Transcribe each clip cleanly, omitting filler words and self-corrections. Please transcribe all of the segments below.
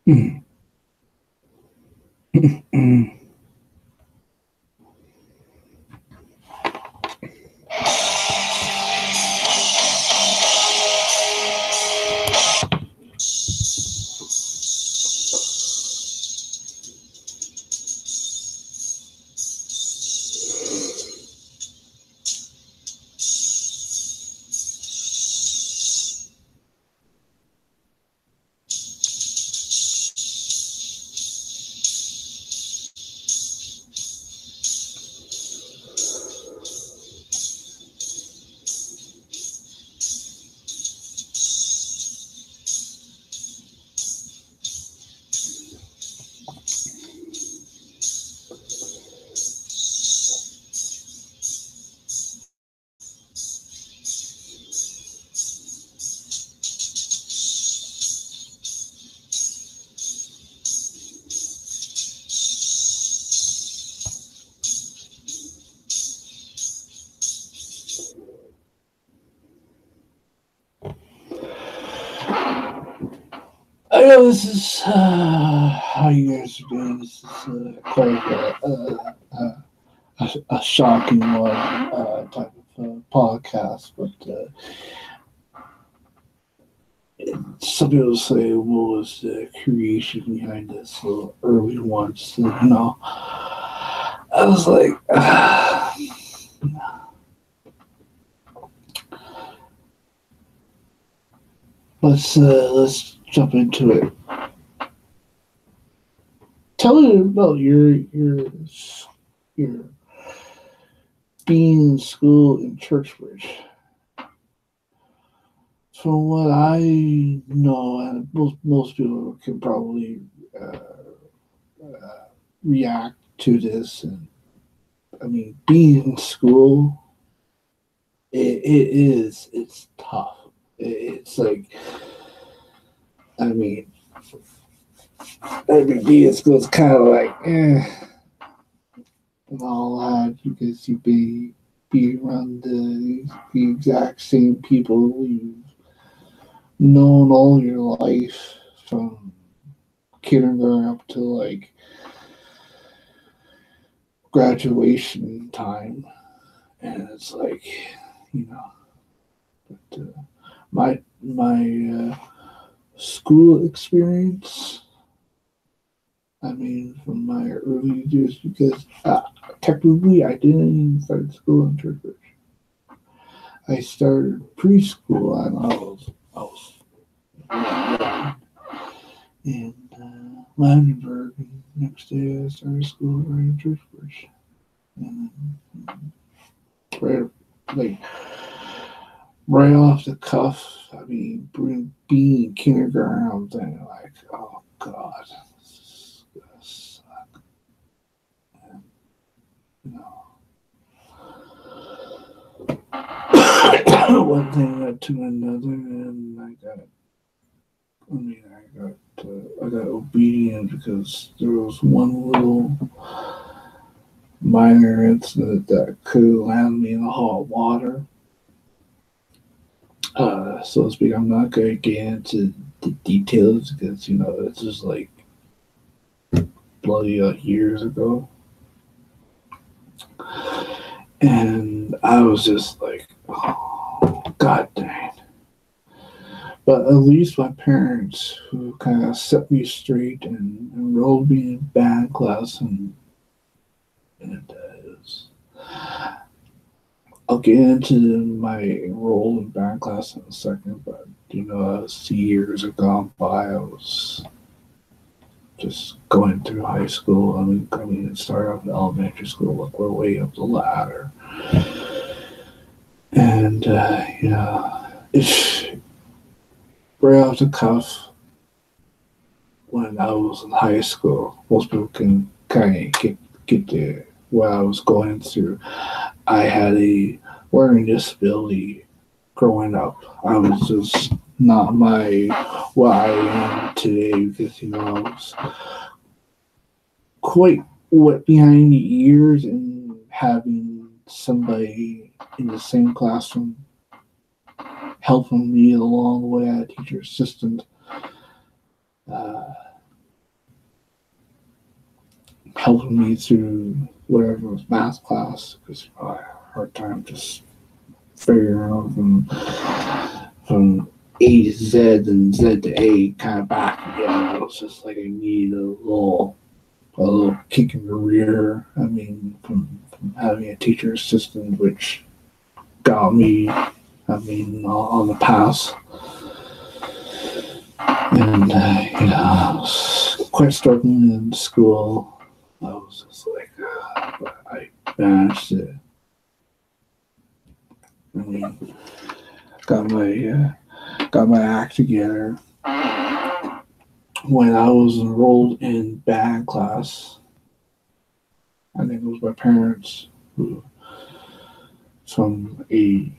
I know this is how you guys are doing. This is quite a shocking one type of podcast, but some people say, what was the creation behind this little early one? So, I was like, let's jump into it. Tell me about your being in school in Churchbridge. From what I know, and most people can probably uh, react to this, and I mean, being in school, it's tough. It's like, I mean, being in school is kind of like, and all that because you be around the exact same people you've known all your life from kindergarten up to like graduation time, and it's like, you know, but my school experience. I mean, from my early years, because technically I didn't even start school in Turkish. I started preschool and I was in Landenberg. And next day I started school right in Churchbridge. And right, like right off the cuff, I mean, being in kindergarten, I'm thinking like, oh God, this is gonna suck. And, you know, one thing led to another, and I got obedient because there was one little minor incident that could land me in the hot water. So to speak, I'm not going to get into the details because it's just like bloody years ago, and I was just like, oh, God dang. But at least my parents, who kind of set me straight and enrolled me in band class, and I'll get into my role in band class in a second. But as the years have gone by, I was just going through high school. I mean, it started off in elementary school, work our way up the ladder, and it's right off the cuff. When I was in high school, most people can kind of get to what I was going through. I had a learning disability growing up. I was just not my what I am today because I was quite wet behind the ears and having somebody in the same classroom helping me along the way, a teacher assistant. Uh, helping me through whatever was math class because I had a hard time just figuring out from A to Z and Z to A kind of back again. It was just like I need a little kick in the rear. I mean, from having a teacher assistant, which got me, I mean, on the pass. And, I was quite struggling in school. I was just like, but I managed to, I mean, got my act together. When I was enrolled in band class, I think it was my parents who, from a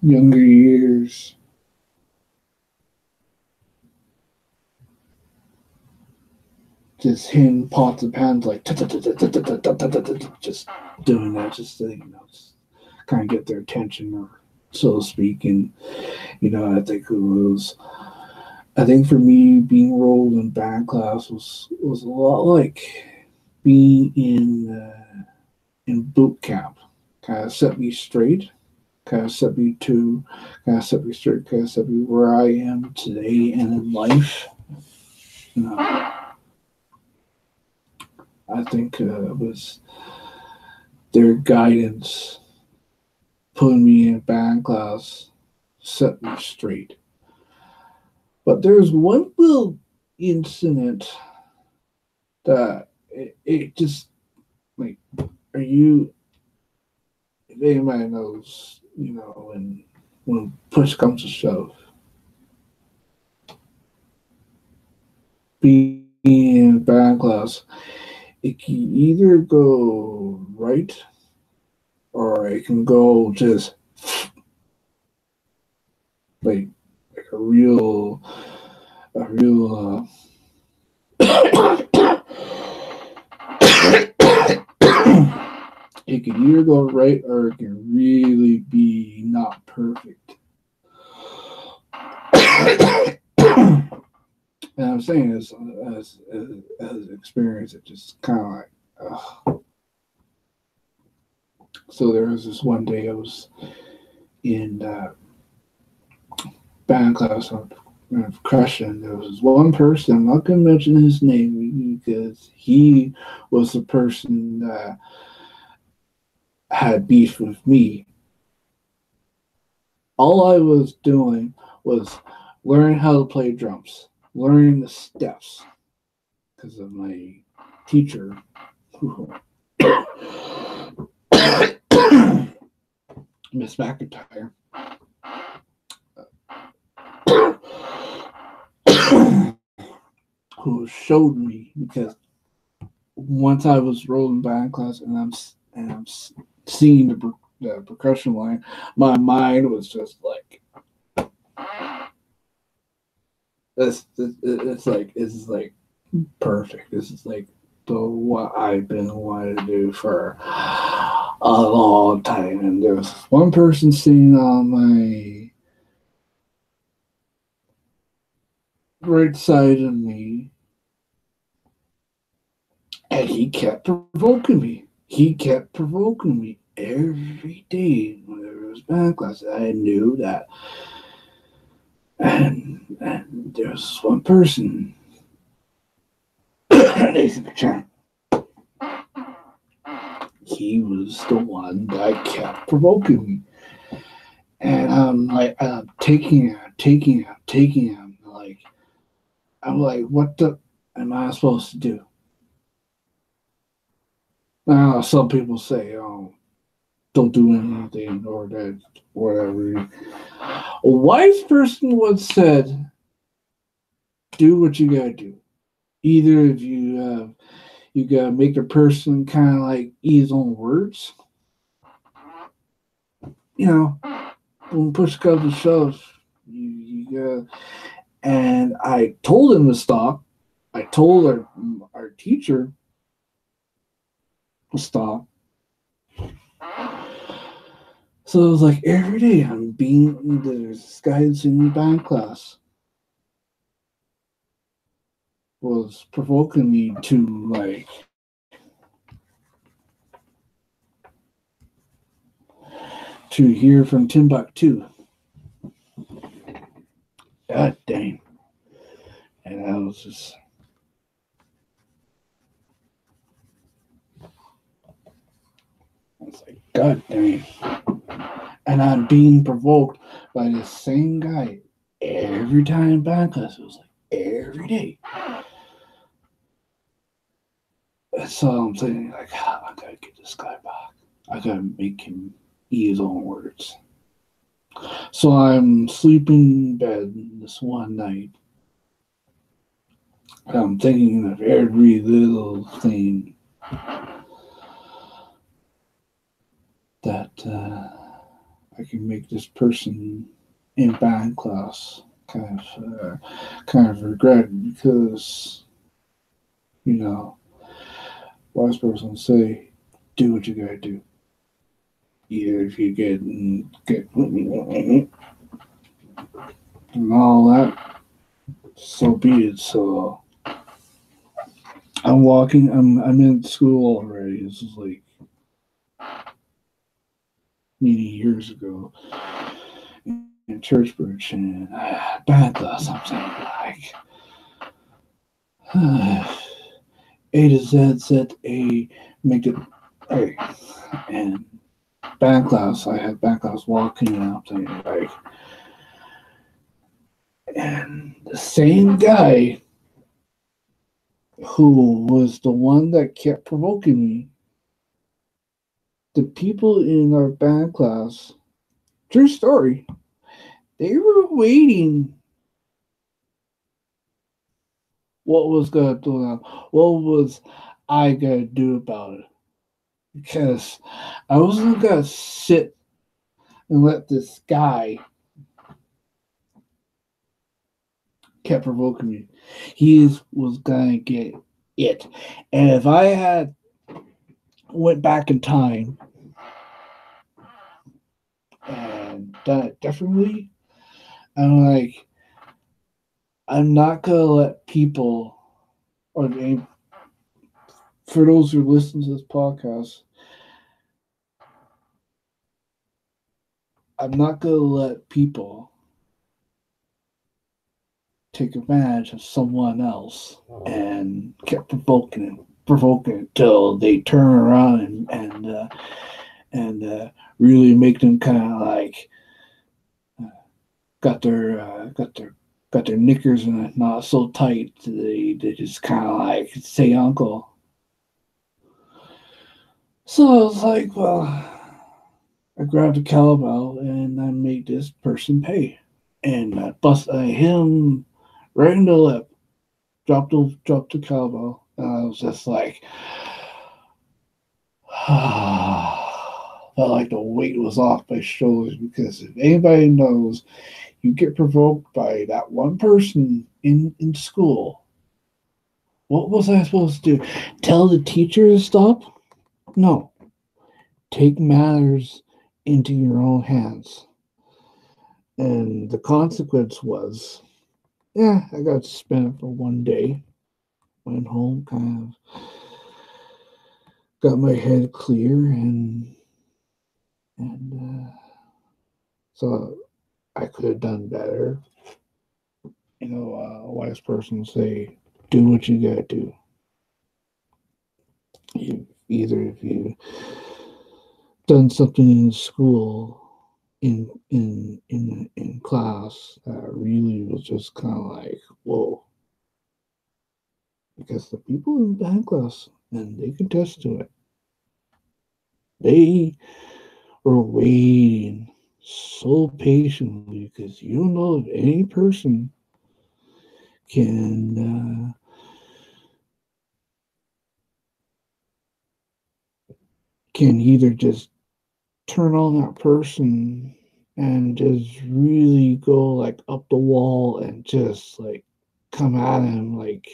younger years, just hitting pots and pans like just doing that, just to, just kind of get their attention, or so to speak. And I think for me, being enrolled in band class was a lot like being in boot camp. Kind of set me straight, kind of set me straight, kind of set me where I am today and in life. I think it was their guidance, putting me in band class, set me straight. But there's one little incident that it just, like, if anybody knows, when push comes to shove, being in band class, it can either go right or it can go just like a real it can either go right or it can really be not perfect. And I'm saying this as experience, it just kind of like, So there was this one day I was in band class on percussion. There was one person, I'm not going to mention his name because he was the person that had beef with me. All I was doing was learning how to play drums, learning the steps, because of my teacher, Miss McIntyre, who showed me, because once I was rolling band class and I'm seeing the percussion line, my mind was just like, this is like perfect. This is like what I've been wanting to do for a long time. And there was one person sitting on my right side of me, and he kept provoking me. He kept provoking me every day whenever it was band class. I knew that. And there was one person, Nathan Chan. He was the one that kept provoking me. And I'm taking him. I'm like, what the am I supposed to do? Now, some people say, oh, don't do anything or that, whatever. A wise person once said, do what you gotta do. Either if you gotta make a person kind of like eat his own words. When push comes to shove, you gotta. And I told him to stop. I told our teacher to stop. So it was like every day there's this guy that's in the band class was provoking me to to hear from Timbuktu. God dang. And I was just, I was like, God dang. And I'm being provoked by the same guy every time in band class. It was like every day. And so I'm thinking, like, I gotta get this guy back. I gotta make him eat his own words. So I'm sleeping in bed this one night. And I'm thinking of every little thing that I can make this person in band class kind of regret, because, you know, wise person say, do what you gotta do. Either if you get and all that, so be it. So I'm walking. I'm in school already. This is like many years ago in Churchbridge, and band class. I'm saying like A to Z, Z A, make it A, and band class. I had band class walking, and I'm saying like, and the same guy who was the one that kept provoking me, the people in our band class, true story, they were waiting what was going to do now. What was I going to do about it? Because I wasn't going to sit and let this guy kept provoking me. He was going to get it. And if I had went back in time and done it differently, I'm like, I'm not going to let people, or for those who listen to this podcast, I'm not going to let people take advantage of someone else and kept provoking until they turn around and really make them kind of like got their knickers in a knot so tight they just kind of like say uncle. So I was like, well, I grabbed a cowbell and I made this person pay, and I hit him right in the lip, dropped the cowbell, and I was just like, felt like the weight was off my shoulders, because if anybody knows, you get provoked by that one person in school. What was I supposed to do? Tell the teacher to stop? No. Take matters into your own hands. And the consequence was, yeah, I got suspended for one day. Went home, kind of got my head clear, and so I could have done better. You know, a wise person say, do what you gotta do. If you done something in school, in class, that really was just kind of like, whoa. Because the people in band class, and they can attest to it, they were waiting so patiently, because you don't know if any person can either just turn on that person and just really go like up the wall and just like come at him like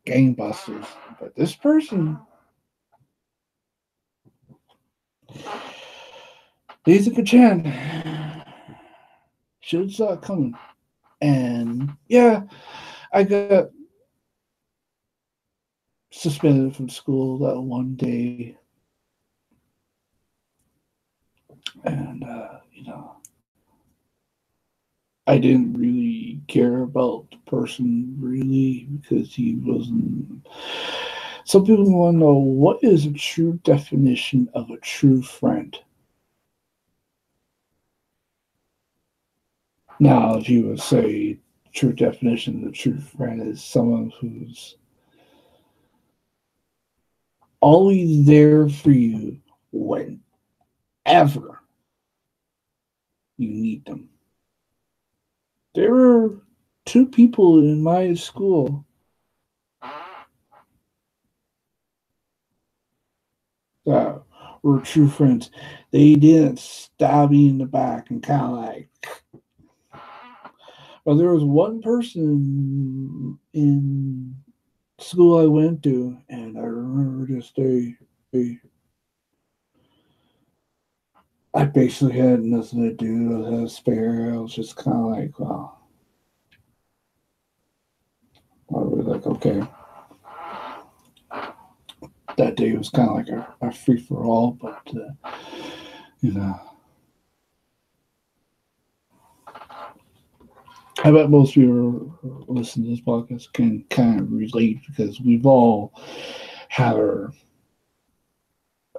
gangbusters. But this person, Daisuke Chan, should saw it coming. And yeah, I got suspended from school that one day. And, I didn't really care about the person really because he wasn't. Some people want to know what is a true definition of a true friend. Now, if you would say true definition of a true friend is someone who's always there for you whenever you need them. There are two people in my school that were true friends. They didn't stab me in the back and kind of like. Well, there was one person in school I went to, and I remember this day. I basically had nothing to do. I had a spare. I was just kind of like, well, I was like, okay. That day was kind of like a free for all, but you know, I bet most people who listen to this podcast can kind of relate because we've all had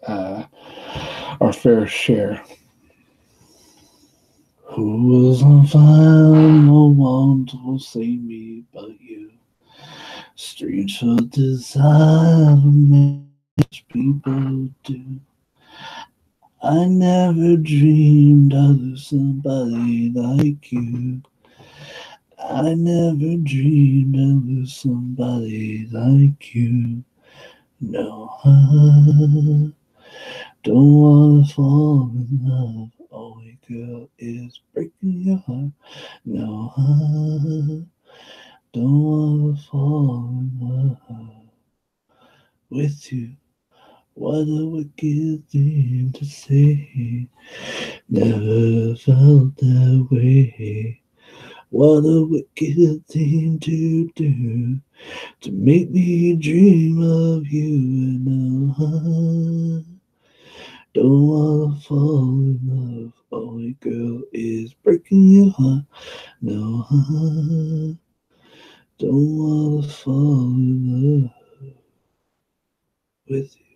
uh, our fair share. Who was on fire? No one will save me but you. Strange for desire, most people do. I never dreamed I'd lose somebody like you. I never dreamed I'd lose somebody like you. No, I don't wanna fall in love. Only girl is breaking your heart. No, I don't wanna fall in love with you. What a wicked thing to say. Never felt that way. What a wicked thing to do. To make me dream of you. And now I don't wanna fall in love. Only girl is breaking your heart. No, I don't wanna fall in love with you.